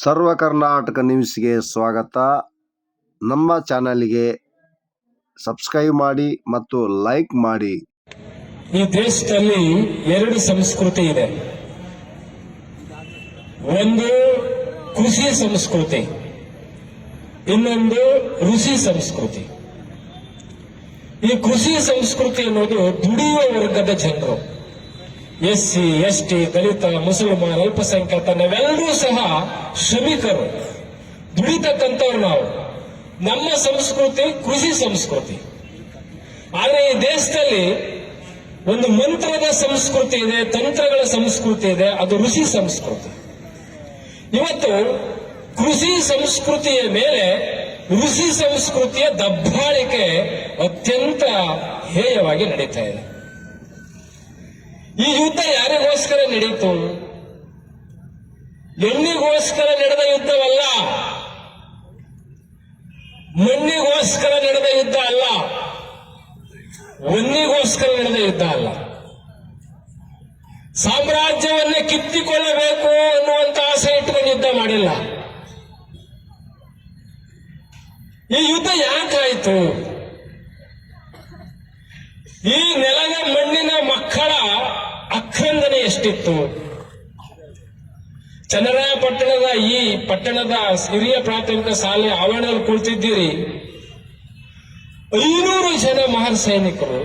ಸರ್ವ ಕರ್ನಾಟಕ ನ್ಯೂಸ್ಗೆ ಸ್ವಾಗತ. ನಮ್ಮ ಚಾನಲ್ಗೆ ಸಬ್ಸ್ಕ್ರೈಬ್ ಮಾಡಿ ಮತ್ತು ಲೈಕ್ ಮಾಡಿ. ಈ ದೇಶದಲ್ಲಿ ಎರಡು ಸಂಸ್ಕೃತಿ ಇದೆ. ಒಂದು ಕೃಷಿ ಸಂಸ್ಕೃತಿ, ಇನ್ನೊಂದು ಋಷಿ ಸಂಸ್ಕೃತಿ. ಈ ಕೃಷಿ ಸಂಸ್ಕೃತಿ ಅನ್ನೋದು ದುಡಿಯುವ ವರ್ಗದ ಜನರು, ಎಸ್ಸಿ, ಎಸ್ಟಿ, ದಲಿತ, ಮುಸಲ್ಮಾನ್, ಅಲ್ಪಸಂಖ್ಯಾತ, ನಾವೆಲ್ಲರೂ ಸಹ ಶ್ರಮಿಕರು, ದುಡಿತಕ್ಕಂಥವ್ರು ನಾವು. ನಮ್ಮ ಸಂಸ್ಕೃತಿ ಕೃಷಿ ಸಂಸ್ಕೃತಿ. ಆದರೆ ಈ ದೇಶದಲ್ಲಿ ಒಂದು ಮಂತ್ರದ ಸಂಸ್ಕೃತಿ ಇದೆ, ತಂತ್ರಗಳ ಸಂಸ್ಕೃತಿ ಇದೆ, ಅದು ಋಷಿ ಸಂಸ್ಕೃತಿ. ಇವತ್ತು ಕೃಷಿ ಸಂಸ್ಕೃತಿಯ ಮೇಲೆ ಋಷಿ ಸಂಸ್ಕೃತಿಯ ದಬ್ಬಾಳಿಕೆ ಅತ್ಯಂತ ಹೇಯವಾಗಿ ನಡೀತಾ ಇದೆ. ಈ ಯುದ್ಧ ಯಾರಿಗೋಸ್ಕರ ನಡೆಯಿತು? ಹೆಣ್ಣಿಗೋಸ್ಕರ ನಡೆದ ಯುದ್ಧವಲ್ಲ, ಮಣ್ಣಿಗೋಸ್ಕರ ನಡೆದ ಯುದ್ಧ ಅಲ್ಲ, ಒನ್ನಿಗೋಸ್ಕರ ನಡೆದ ಯುದ್ಧ ಅಲ್ಲ. ಸಾಮ್ರಾಜ್ಯವನ್ನೇ ಕಿತ್ತಿಕೊಳ್ಳಬೇಕು ಅನ್ನುವಂತ ಆಸೆ ಇಟ್ಟುಕೊಂಡು ಯುದ್ಧ ಮಾಡಿಲ್ಲ. ಈ ಯುದ್ಧ ಯಾಕಾಯಿತು? ಈ ನೆಲದ ಮಣ್ಣಿನ ಮಕ್ಕಳ ಅಕ್ರಂದನೆ ಎಷ್ಟಿತ್ತು? ಚನ್ನರಾಯಪಟ್ಟಣದ ಈ ಪಟ್ಟಣದ ಹಿರಿಯ ಪ್ರಾಥಮಿಕ ಶಾಲೆ ಆವರಣದಲ್ಲಿ ಕುಳಿತಿದ್ದೀರಿ. 500 ಜನ ಮಹರ್ ಸೈನಿಕರು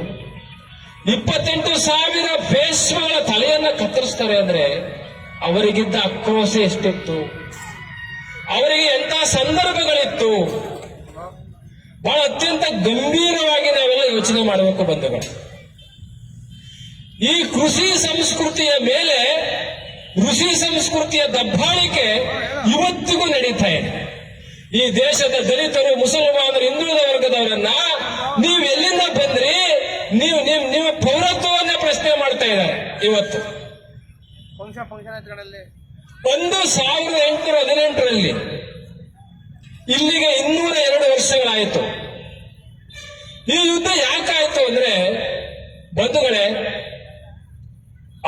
28,000 ಪೇಶ್ವೆಗಳ ತಲೆಯನ್ನ ಕತ್ತರಿಸ್ತಾರೆ ಅಂದ್ರೆ ಅವರಿಗಿದ್ದ ಆಕ್ರೋಶ ಎಷ್ಟಿತ್ತು? ಅವರಿಗೆ ಎಂಥ ಸಂದರ್ಭಗಳಿತ್ತು? ಬಹಳ ಅತ್ಯಂತ ಗಂಭೀರವಾಗಿ ನಾವೆಲ್ಲ ಯೋಚನೆ ಮಾಡಬೇಕು ಬಂಧುಗಳು. ಈ ಕೃಷಿ ಸಂಸ್ಕೃತಿಯ ಮೇಲೆ ಋಷಿ ಸಂಸ್ಕೃತಿಯ ದಬ್ಬಾಳಿಕೆ ಇವತ್ತಿಗೂ ನಡೀತಾ ಇದೆ. ಈ ದೇಶದ ದಲಿತರು, ಮುಸಲ್ಮಾನರು, ಹಿಂದುಳಿದ ವರ್ಗದವರನ್ನ ನೀವು ಎಲ್ಲಿಂದ ಬಂದ್ರಿ, ನೀವು ಪೌರತ್ವವನ್ನ ಪ್ರಶ್ನೆ ಮಾಡ್ತಾ ಇದ್ದಾರೆ. ಇವತ್ತು 1818ರಲ್ಲಿ ಇಲ್ಲಿಗೆ 202 ವರ್ಷಗಳಾಯಿತು. ಈ ಯುದ್ಧ ಯಾಕಾಯ್ತು ಅಂದ್ರೆ ಬಂಧುಗಳೇ,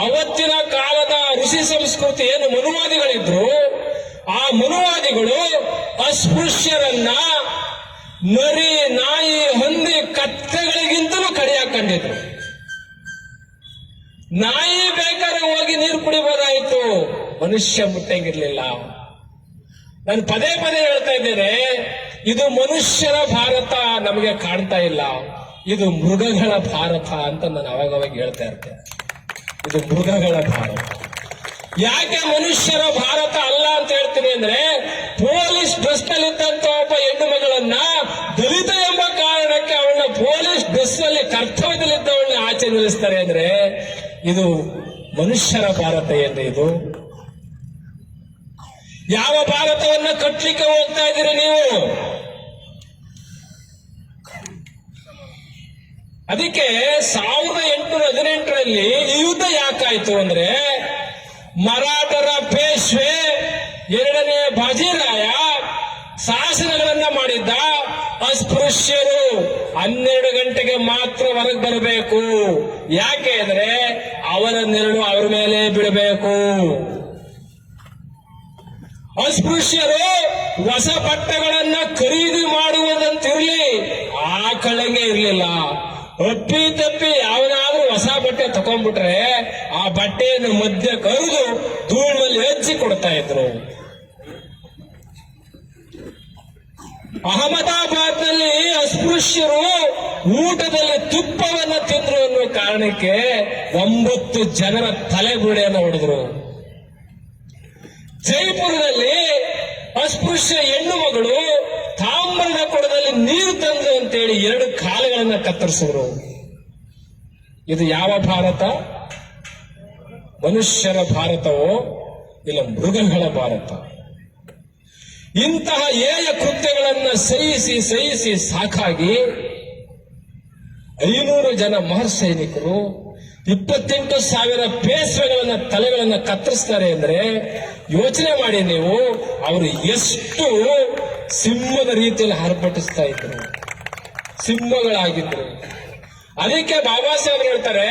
ಅವತ್ತಿನ ಕಾಲದ ಋಷಿ ಸಂಸ್ಕೃತಿ ಏನು ಮನುವಾದಿಗಳಿದ್ರು, ಆ ಮನುವಾದಿಗಳು ಅಸ್ಪೃಶ್ಯರನ್ನ ನರಿ, ನಾಯಿ, ಹಂದಿ, ಕತ್ತೆಗಳಿಗಿಂತಲೂ ಕಡಿಯಾಕೊಂಡಿದ್ರು. ನಾಯಿ ಬೇಕಾದ್ರೆ ಹೋಗಿ ನೀರು ಕುಡಿಬೋದಾಯಿತು, ಮನುಷ್ಯ ಮುಟ್ಟಂಗಿರ್ಲಿಲ್ಲ. ನಾನು ಪದೇ ಪದೇ ಹೇಳ್ತಾ ಇದ್ದೇನೆ, ಇದು ಮನುಷ್ಯರ ಭಾರತ ನಮಗೆ ಕಾಣ್ತಾ ಇಲ್ಲ, ಇದು ಮೃಗಗಳ ಭಾರತ ಅಂತ ನಾನು ಅವಾಗವಾಗ ಹೇಳ್ತಾ ಇರ್ತೇನೆ. ಇದು ಮೃಗಗಳ ಭಾರತ. ಯಾಕೆ ಮನುಷ್ಯರ ಭಾರತ ಅಲ್ಲ ಅಂತ ಹೇಳ್ತೀನಿ ಅಂದ್ರೆ, ಪೊಲೀಸ್ ಡ್ರೆಸ್ ನಲ್ಲಿದ್ದಂತ ಒಬ್ಬ ಹೆಣ್ಣು ಮಗಳನ್ನ ದಲಿತ ಎಂಬ ಕಾರಣಕ್ಕೆ ಅವಳನ್ನ ಪೊಲೀಸ್ ಡ್ರೆಸ್ ನಲ್ಲಿ ಕರ್ತವ್ಯದಲ್ಲಿದ್ದವಳನ್ನ ಆಚೆ ನಿಲ್ಲಿಸ್ತಾರೆ ಅಂದ್ರೆ ಇದು ಮನುಷ್ಯರ ಭಾರತ ಏನ್ರಿ? ಇದು ಯಾವ ಭಾರತವನ್ನ ಕಟ್ಟಲಿಕ್ಕೆ ಹೋಗ್ತಾ ಇದ್ದೀರಿ ನೀವು? ಅದಕ್ಕೆ 1818ರಲ್ಲಿ ಈ ಯುದ್ಧ ಯಾಕಾಯ್ತು ಅಂದ್ರೆ, ಮರಾಠರ ಪೇಶ್ವೆ 2ನೇ ಬಾಜಿರಾಯ ಶಾಸನಗಳನ್ನ ಮಾಡಿದ್ದ. ಅಸ್ಪೃಶ್ಯರು 12 ಗಂಟೆಗೆ ಮಾತ್ರ ಹೊರಗೆ ಬರಬೇಕು. ಯಾಕೆ ಅಂದ್ರೆ ಅವರ ನೆರಳು ಅವ್ರ ಮೇಲೆ ಬಿಡಬೇಕು. ಅಸ್ಪೃಶ್ಯರು ಹೊಸ ಬಟ್ಟೆಗಳನ್ನ ಖರೀದಿ ಮಾಡುವುದಂತಿರ್ಲಿ, ಆ ಕಳಂಗೆ ಇರ್ಲಿಲ್ಲ. ಒಪ್ಪಿ ತಪ್ಪಿ ಯಾವನಾದ್ರೂ ಹೊಸ ಬಟ್ಟೆ ತಕೊಂಡ್ಬಿಟ್ರೆ ಆ ಬಟ್ಟೆಯನ್ನು ಮಧ್ಯ ಕರೆದು ಧೂಳಲ್ಲಿ ಹಚ್ಚಿ ಕೊಡ್ತಾ ಇದ್ರು. ಅಹಮದಾಬಾದ್ನಲ್ಲಿ ಅಸ್ಪೃಶ್ಯರು ಊಟದಲ್ಲಿ ತುಪ್ಪವನ್ನು ತಿಂದ್ರು ಅನ್ನೋ ಕಾರಣಕ್ಕೆ 9 ಜನರ ತಲೆಬುರುಡೆಯನ್ನು ಹೊಡೆದ್ರು. ಜೈಪುರದಲ್ಲಿ ಅಸ್ಪೃಶ್ಯ ಹೆಣ್ಣು ಮಗಳು ತಾಮ್ರದ ಕೊಡದಲ್ಲಿ ನೀರು ತಂದು ಅಂತೇಳಿ 2 ಕಾಲುಗಳನ್ನ ಕತ್ತರಿಸಿದ್ರು. ಇದು ಯಾವ ಭಾರತ? ಮನುಷ್ಯರ ಭಾರತವೋ ಇಲ್ಲ ಮೃಗಗಳ ಭಾರತ? ಇಂತಹ ಏಯ ಕೃತ್ಯಗಳನ್ನ ಸಹಿಸಿ ಸಹಿಸಿ ಸಾಕಾಗಿ 500 ಜನ ಮಹರ್ ಸೈನಿಕರು 28,000 ಪೇಶ್ವೆಗಳನ್ನ ತಲೆಗಳನ್ನ ಕತ್ತರಿಸ್ತಾರೆ ಅಂದ್ರೆ ಯೋಚನೆ ಮಾಡಿ ನೀವು, ಅವರು ಎಷ್ಟು ಸಿಂಹದ ರೀತಿಯಲ್ಲಿ ಹರ್ಪಟಿಸ್ತಾ ಇದ್ರು, ಸಿಂಹಗಳಾಗಿದ್ರು. ಅದಕ್ಕೆ ಬಾಬಾ ಸಾಹೇಬ್ ಹೇಳ್ತಾರೆ,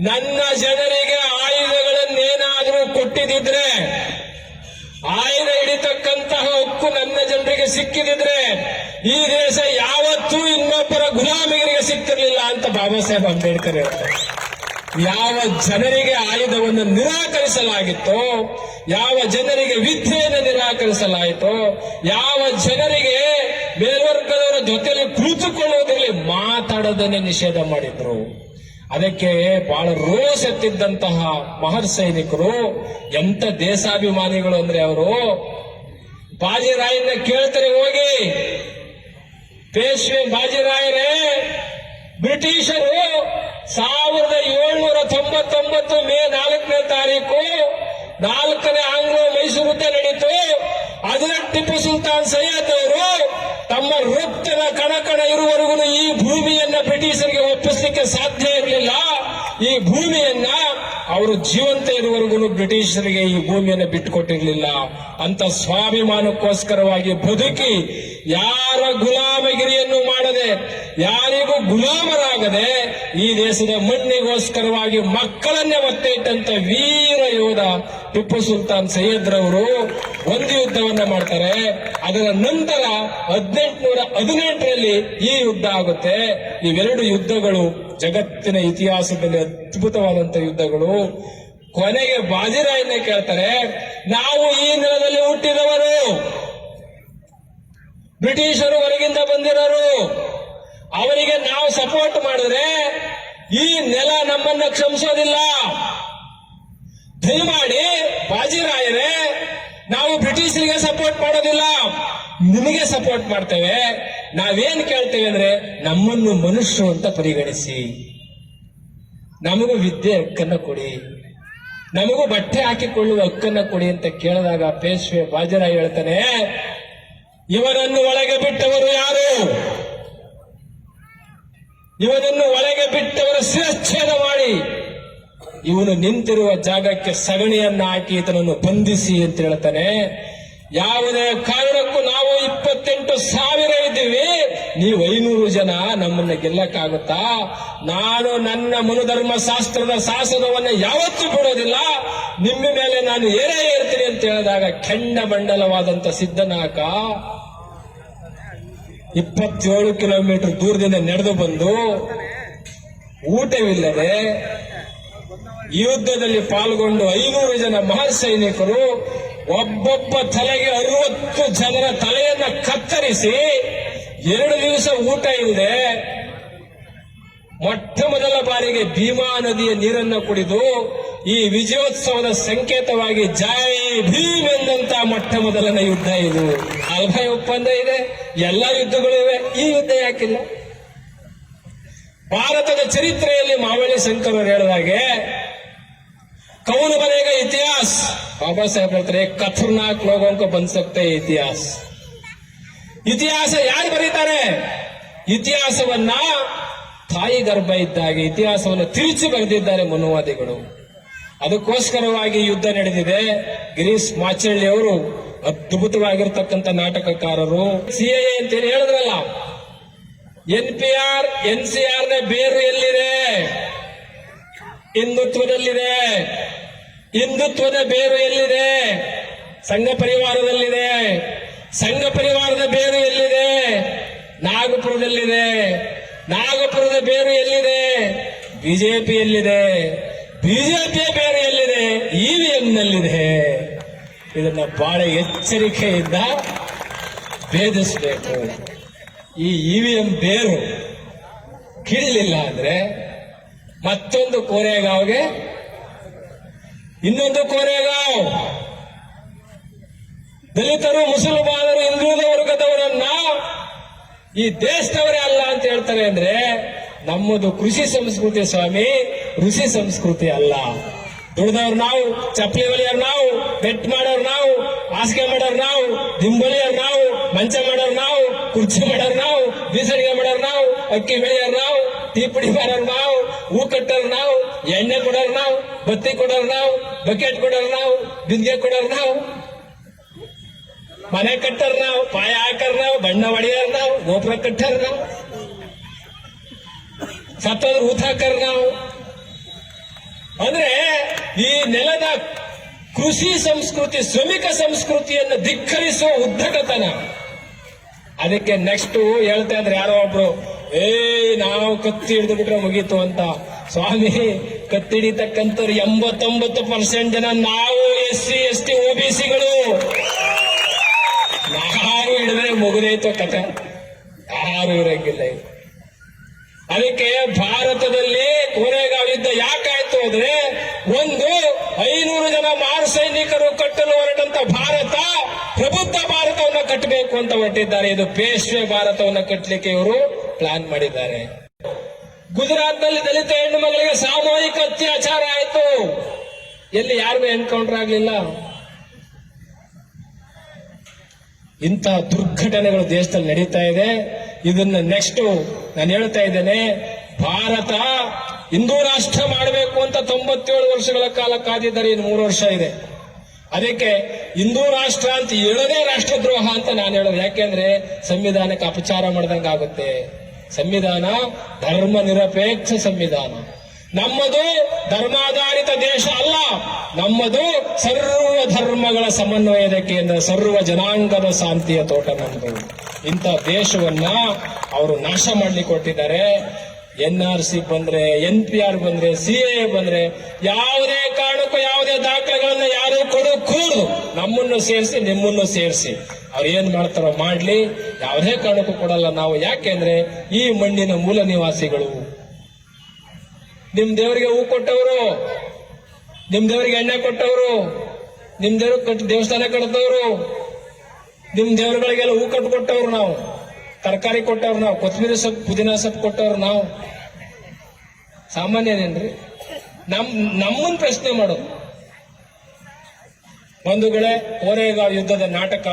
ನನ್ನ ಜನರಿಗೆ ಆಯುಧಗಳನ್ನೇನಾದ್ರೂ ಕೊಟ್ಟಿದ್ರೆ ಆಯ್ದ ಹಿಡಿತಕ್ಕಂತಹ ಹಕ್ಕು ನನ್ನ ಜನರಿಗೆ ಸಿಕ್ಕಿದಿದ್ರೆ ಈ ದೇಶ ಯಾವತ್ತೂ ಇನ್ನೊಬ್ಬರ ಗುಲಾಮಿಗರಿಗೆ ಸಿಕ್ತಿರ್ಲಿಲ್ಲ ಅಂತ ಬಾಬಾ ಸಾಹೇಬ್ ಅಂಬೇಡ್ಕರ್ ಹೇಳ್ತಾರೆ. ಯಾವ ಜನರಿಗೆ ಆಯುಧವನ್ನು ನಿರಾಕರಿಸಲಾಗಿತ್ತೋ, ಯಾವ ಜನರಿಗೆ ವಿದ್ಯೆಯನ್ನು ನಿರಾಕರಿಸಲಾಯಿತೋ, ಯಾವ ಜನರಿಗೆ ಮೇಲ್ವರ್ಗದವರ ಜೊತೆಯಲ್ಲಿ ಕುಳಿತುಕೊಳ್ಳುವುದರಲ್ಲಿ ಮಾತಾಡೋದನ್ನೇ ನಿಷೇಧ ಮಾಡಿದ್ರು. ಅದಕ್ಕೆ ಬಹಳ ರೋಷ ಎತ್ತಿದ್ದಂತಹ ಮಹರ್ ಸೈನಿಕರು ಎಂತ ದೇಶಾಭಿಮಾನಿಗಳು ಅಂದ್ರೆ ಅವರು ಬಾಜಿರಾಯನ್ನ ಕೇಳ್ತಾರೆ, ಹೋಗಿ ಪೇಶ್ವೆ ಬಾಜಿರಾಯರೇ, ಬ್ರಿಟಿಷರು 1799 ಮೇ 4ನೇ ತಾರೀಕು 4ನೇ ಆಂಗ್ಲೋ ಮೈಸೂರು ಯುದ್ಧ ನಡೀತು. ಅದರ ಟಿಪ್ಪು ಸುಲ್ತಾನ್ ಸೈಯದ್ ಅವರು ತಮ್ಮ ರಕ್ತದ ಕಣಕಣ ಇರುವವರೆಗೂ ಈ ಭೂಮಿಯನ್ನ ಬ್ರಿಟಿಷರಿಗೆ ಒಪ್ಪಿಸಲಿಕ್ಕೆ ಸಾಧ್ಯ ಇರಲಿಲ್ಲ. ಈ ಭೂಮಿಯನ್ನ ಅವರು ಜೀವಂತ ಇರುವವರೆಗೂ ಬ್ರಿಟಿಷರಿಗೆ ಈ ಭೂಮಿಯನ್ನು ಬಿಟ್ಟುಕೊಟ್ಟಿರಲಿಲ್ಲ ಅಂತ ಸ್ವಾಭಿಮಾನಕ್ಕೋಸ್ಕರವಾಗಿ ಬದುಕಿ ಯಾರ ಗುಲಾಮಗಿರಿಯನ್ನು ಮಾಡದೆ, ಯಾರಿಗೂ ಗುಲಾಮರಾಗದೆ ಈ ದೇಶದ ಮಣ್ಣಿಗೋಸ್ಕರವಾಗಿ ಮಕ್ಕಳನ್ನೇ ಒತ್ತೆ ಇಟ್ಟಂತ ವೀರ ಯೋಧ ಟಿಪ್ಪು ಸುಲ್ತಾನ್ ಸೈಯದ್ರವರು ಒಂದು ಯುದ್ಧವನ್ನ ಮಾಡ್ತಾರೆ. ಅದರ ನಂತರ 1818ರಲ್ಲಿ ಈ ಯುದ್ಧ ಆಗುತ್ತೆ. ಇವೆರಡು ಯುದ್ಧಗಳು ಜಗತ್ತಿನ ಇತಿಹಾಸದಲ್ಲಿ ಅದ್ಭುತವಾದಂತಹ ಯುದ್ಧಗಳು. ಕೊನೆಗೆ ಬಾಜಿರಾಯನ್ನ ಕೇಳ್ತಾರೆ, ನಾವು ಈ ನೆಲದಲ್ಲಿ ಹುಟ್ಟಿದವರು, ಬ್ರಿಟಿಷರು ಹೊರಗಿಂದ ಬಂದಿರೋರು, ಅವರಿಗೆ ನಾವು ಸಪೋರ್ಟ್ ಮಾಡಿದ್ರೆ ಈ ನೆಲ ನಮ್ಮನ್ನ ಕ್ಷಮಿಸೋದಿಲ್ಲ. ದಯಮಾಡಿ ಬಾಜಿರಾಯರೇ, ನಾವು ಬ್ರಿಟಿಷರಿಗೆ ಸಪೋರ್ಟ್ ಮಾಡೋದಿಲ್ಲ, ನಿಮಗೆ ಸಪೋರ್ಟ್ ಮಾಡ್ತೇವೆ. ನಾವೇನ್ ಕೇಳ್ತೇವೆ ಅಂದ್ರೆ ನಮ್ಮನ್ನು ಮನುಷ್ಯರು ಅಂತ ಪರಿಗಣಿಸಿ, ನಮಗೂ ವಿದ್ಯೆ ಹಕ್ಕನ್ನ ಕೊಡಿ, ನಮಗೂ ಬಟ್ಟೆ ಹಾಕಿಕೊಳ್ಳುವ ಹಕ್ಕನ್ನ ಕೊಡಿ ಅಂತ ಕೇಳಿದಾಗ ಪೇಶ್ವೆ ಬಾಜಿರಾಯ್ ಹೇಳ್ತಾನೆ, ಇವನನ್ನು ಒಳಗೆ ಬಿಟ್ಟವರು ಯಾರು? ಇವನನ್ನು ಒಳಗೆ ಬಿಟ್ಟವರ ಶಿರಚ್ಛೇದ ಮಾಡಿ ಇವನು ನಿಂತಿರುವ ಜಾಗಕ್ಕೆ ಸಗಣಿಯನ್ನ ಹಾಕಿ ಇದನ್ನು ಬಂಧಿಸಿ ಅಂತ ಹೇಳ್ತಾನೆ. ಯಾವುದೇ ಕಾರಣಕ್ಕೂ ನಾವು 28,000 ಇದ್ದೀವಿ, ನೀವು 500 ಜನ ನಮ್ಮನ್ನ ಗೆಲ್ಲಕ್ಕಾಗುತ್ತಾ? ನಾನು ನನ್ನ ಮನುಧರ್ಮ ಶಾಸ್ತ್ರದ ಶಾಸನವನ್ನ ಯಾವತ್ತೂ ಬಿಡೋದಿಲ್ಲ, ನಿಮ್ಮ ಮೇಲೆ ನಾನು ಏನೇ ಇರ್ತೀನಿ ಅಂತ ಹೇಳಿದಾಗ ಕೆಂಡ ಮಂಡಲವಾದಂತ ಸಿದ್ದನಾಕ 27 ಕಿಲೋಮೀಟರ್ ದೂರದಿಂದ ನಡೆದು ಬಂದು ಊಟವಿಲ್ಲದೆ ಯುದ್ಧದಲ್ಲಿ ಪಾಲ್ಗೊಂಡು 500 ಜನ ಮಹರ್ ಸೈನಿಕರು ಒಬ್ಬೊಬ್ಬ ತಲೆಗೆ 60 ಜನರ ತಲೆಯನ್ನ ಕತ್ತರಿಸಿ 2 ದಿವಸ ಊಟ ಇಲ್ಲದೆ ಮೊಟ್ಟ ಮೊದಲ ಬಾರಿಗೆ ಭೀಮಾ ನದಿಯ ನೀರನ್ನ ಕುಡಿದು ಈ ವಿಜಯೋತ್ಸವದ ಸಂಕೇತವಾಗಿ ಜೈ ಭೀಮ್ ಎಂದಂತ ಮೊಟ್ಟ ಮೊದಲನೇ ಯುದ್ಧ ಇದು. ಅಲ್ಭಾಯ್ ಒಪ್ಪಂದ ಇದೆ, ಎಲ್ಲ ಯುದ್ಧಗಳು ಇವೆ, ಈ ಯುದ್ಧ ಯಾಕಿಲ್ಲ? ಭಾರತದ ಚರಿತ್ರೆಯಲ್ಲಿ ಮಾವಳಿ ಶಂಕರರು ಹೇಳಿದಾಗೆ कौन बनेगा इतिहास? बाबा साहेब ಹೇಳ್ತಾರೆ, ಖತರ್ನಾಕ್ ಲೋಗೋं को बन सकते हैं इतिहास. ಇತಿಹಾಸ ಯಾರು ಬರೀತಾರೆ? ಇತಿಹಾಸವನ್ನ ತಾಯಿ ಗರ್ಭ ಇದ್ದಾಗೆ ಇತಿಹಾಸವನ್ನು ತಿರುಚಿ ಬರೆದಿದ್ದಾರೆ ಮನುವಾದಿಗಳು. ಅದಕ್ಕೋಸ್ಕರವಾಗಿ ಯುದ್ಧ ನಡೆದಿದೆ. ಗಿರೀಶ್ ಮಾಚಳ್ಳಿ ಅವರು ಅದ್ಭುತವಾಗಿರ್ತಕ್ಕಂಥ ನಾಟಕಕಾರರು. ಸಿಎಎ ಅಂತ ಹೇಳಿದ್ರಲ್ಲ, NPR NCR ನ ಬೇರು ಎಲ್ಲಿದೆ? ಹಿಂದುತ್ವದಲ್ಲಿದೆ. ಹಿಂದುತ್ವದ ಬೇರು ಎಲ್ಲಿದೆ? ಸಂಘ ಪರಿವಾರದಲ್ಲಿದೆ. ಸಂಘ ಪರಿವಾರದ ಬೇರು ಎಲ್ಲಿದೆ? ನಾಗಪುರದಲ್ಲಿದೆ. ನಾಗಪುರದ ಬೇರು ಎಲ್ಲಿದೆ? ಬಿಜೆಪಿಯಲ್ಲಿದೆ. ಬಿಜೆಪಿಯ ಬೇರು ಎಲ್ಲಿದೆ? EVM ನಲ್ಲಿದೆ. ಇದನ್ನ ಬಹಳ ಎಚ್ಚರಿಕೆಯಿಂದ ಭೇದಿಸಬೇಕು. ಈ EVM ಬೇರು ಕೀಳಲಿಲ್ಲ ಅಂದ್ರೆ ಮತ್ತೊಂದು ಕೋರೆಗಾವ್ಗೆ ಇನ್ನೊಂದು ಕೋರೆಗಾವ್. ದಲಿತರು, ಮುಸಲ್ಮಾನರು, ಹಿಂದುಳಿದ ವರ್ಗದವರನ್ನ ಈ ದೇಶದವರೇ ಅಲ್ಲ ಅಂತ ಹೇಳ್ತಾರೆ ಅಂದ್ರೆ ನಮ್ಮದು ಕೃಷಿ ಸಂಸ್ಕೃತಿ ಸ್ವಾಮಿ, ಋಷಿ ಸಂಸ್ಕೃತಿ ಅಲ್ಲ. ದುಡ್ದವ್ರು ನಾವು, ಚಪ್ಪಲಿ ಹೊಲಿಯೋರು ನಾವು, ಬೆಟ್ ಮಾಡೋರು ನಾವು, ಹಾಸಿಗೆ ಮಾಡೋರು ನಾವು, ದಿಂಬಳಿಯೋರು ನಾವು, ಮಂಚ ಮಾಡೋರು ನಾವು, ಕುರ್ಚಿ ಮಾಡೋರು ನಾವು, ಬೀಸಣಿಗೆ ಮಾಡೋರು ನಾವು, ಅಕ್ಕಿ ಬೆಳೆಯೋರು ನಾವು, ಟೀಪುಡಿ ಮಾರೋರು ನಾವು, ಹೂ ಕಟ್ಟೋರು ನಾವು, ಎಣ್ಣೆ ಕೊಡೋರು ನಾವು, ಬತ್ತಿ ಕೊಡೋರು ನಾವು, ಬಕೆಟ್ ಕೊಡೋರು ನಾವು, ಬಿಂದಿಗೆ ಕೊಡೋರು ನಾವು, ಮನೆ ಕಟ್ಟರ್ ನಾವು, ಪಾಯ ಹಾಕರ್ ನಾವು, ಬಣ್ಣ ಹೊಡೆಯೋರು ನಾವು, ಗೋಪುರ ಕಟ್ಟರ್ ನಾವು, ಸತ್ತೋದ್ರ ಊತ ಹಾಕರ್ ನಾವು. ಅಂದ್ರೆ ಈ ನೆಲದ ಕೃಷಿ ಸಂಸ್ಕೃತಿ, ಶ್ರಮಿಕ ಸಂಸ್ಕೃತಿಯನ್ನು ಧಿಕ್ಕರಿಸುವ ಉದ್ದಟತನ. ಅದಕ್ಕೆ ನೆಕ್ಸ್ಟ್ ಹೇಳ್ತಾ ಇದ್ರೆ ಯಾರೋ ಒಬ್ರು, ನಾವು ಕತ್ತಿ ಹಿಡಿದು ಬಿಟ್ರೆ ಮುಗೀತು ಅಂತ. ಸ್ವಾಮಿ, ಕತ್ತಿ ಹಿಡಿತಕ್ಕಂಥವ್ರು 89% ಜನ ನಾವು SC ST OBCಗಳು. ನಾವು ಹಿಡಿದ್ರೆ ಮುಗಿದೈತು ಕಥೆ, ಯಾರು ಇರಂಗಿಲ್ಲ. ಅದಕ್ಕೆ ಭಾರತದಲ್ಲಿ ಕೋರೆಗಾಂವ್ ಯುದ್ಧ ಯಾಕಾಯ್ತು ಅಂದ್ರೆ, ಒಂದು 500 ಜನ ಮಾರು ಸೈನಿಕರು ಕಟ್ಟಲು ಹೊರಟಂತ ಭಾರತ ಪ್ರಬುದ್ಧ ಭಾರತವನ್ನ ಕಟ್ಟಬೇಕು ಅಂತ ಹೊರಟಿದ್ದಾರೆ. ಇದು ಪೇಶ್ವೆ ಭಾರತವನ್ನ ಕಟ್ಟಲಿಕ್ಕೆ ಇವರು ಪ್ಲಾನ್ ಮಾಡಿದ್ದಾರೆ. ಗುಜರಾತ್ ನಲ್ಲಿ ದಲಿತ ಹೆಣ್ಣು ಮಗಳಿಗೆ ಸಾಮೂಹಿಕ ಅತ್ಯಾಚಾರ ಆಯ್ತು. ಎಲ್ಲಿ ಯಾರಿಗೂ ಎನ್ಕೌಂಟರ್ ಆಗ್ಲಿಲ್ಲ. ಇಂಥ ದುರ್ಘಟನೆಗಳು ದೇಶದಲ್ಲಿ ನಡೀತಾ ಇದೆ. ಇದನ್ನ ನೆಕ್ಸ್ಟ್ ನಾನು ಹೇಳ್ತಾ ಇದ್ದೇನೆ, ಭಾರತ ಹಿಂದೂ ರಾಷ್ಟ್ರ ಮಾಡಬೇಕು ಅಂತ 97 ವರ್ಷಗಳ ಕಾಲ ಕಾದಿದ್ದಾರೆ. ಇನ್ನು 3 ವರ್ಷ ಇದೆ. ಅದಕ್ಕೆ ಹಿಂದೂ ರಾಷ್ಟ್ರ ಅಂತ ಹೇಳೋದೇ ರಾಷ್ಟ್ರದ್ರೋಹ ಅಂತ ನಾನು ಹೇಳೋದು. ಯಾಕೆಂದ್ರೆ ಸಂವಿಧಾನಕ್ಕೆ ಅಪಚಾರ ಮಾಡ್ದಂಗೆ ಆಗುತ್ತೆ. ಸಂವಿಧಾನ ಧರ್ಮ ನಿರಪೇಕ್ಷ ಸಂವಿಧಾನ. ನಮ್ಮದು ಧರ್ಮಾಧಾರಿತ ದೇಶ ಅಲ್ಲ, ನಮ್ಮದು ಸರ್ವ ಧರ್ಮಗಳ ಸಮನ್ವಯದ ಕೇಂದ್ರ, ಸರ್ವ ಜನಾಂಗದ ಶಾಂತಿಯ ತೋಟ ನಮ್ಮದು. ಇಂಥ ದೇಶವನ್ನ ಅವರು ನಾಶ ಮಾಡ್ಲಿಕ್ಕೆ ಕೊಟ್ಟಿದ್ದಾರೆ. NRC ಬಂದ್ರೆ, NPR ಬಂದ್ರೆ, CAA ಬಂದ್ರೆ, ಯಾವುದೇ ಕಾರಣಕ್ಕೂ ಯಾವುದೇ ದಾಖಲೆಗಳನ್ನ ಯಾರು ಕೂಡು, ನಮ್ಮನ್ನು ಸೇರಿಸಿ ನಿಮ್ಮನ್ನು ಸೇರಿಸಿ ಅವ್ರು ಏನ್ ಮಾಡ್ತಾರೋ ಮಾಡ್ಲಿ, ಯಾವುದೇ ಕಾರಣಕ್ಕೂ ಕೊಡಲ್ಲ ನಾವು. ಯಾಕೆಂದ್ರೆ ಈ ಮಣ್ಣಿನ ಮೂಲ ನಿವಾಸಿಗಳು. ನಿಮ್ ದೇವರಿಗೆ ಹೂ ಕೊಟ್ಟವರು, ನಿಮ್ ದೇವರಿಗೆ ಎಣ್ಣೆ ಕೊಟ್ಟವರು, ನಿಮ್ ದೇವ್ರಿಗೆ ದೇವಸ್ಥಾನ ಕಟ್ಟಿದವರು, ನಿಮ್ ದೇವರುಗಳಿಗೆಲ್ಲ ಹೂ ಕಟ್ಟು ಕೊಟ್ಟವ್ರು ನಾವು, ತರಕಾರಿ ಕೊಟ್ಟವ್ರು ನಾವು, ಕೊತ್ತಂಬರಿ ಸೊಪ್ಪು ಪುದೀನ ಸೊಪ್ಪು ಕೊಟ್ಟವ್ರು ನಾವು. ಸಾಮಾನ್ಯನೇನ್ರಿ? ನಮ್ಮನ್ನ ಪ್ರಶ್ನೆ ಮಾಡೋದು. ಬಂಧುಗಳೇ, ಕೋರೆಗಾಂವ್ ಯುದ್ಧದ ನಾಟಕ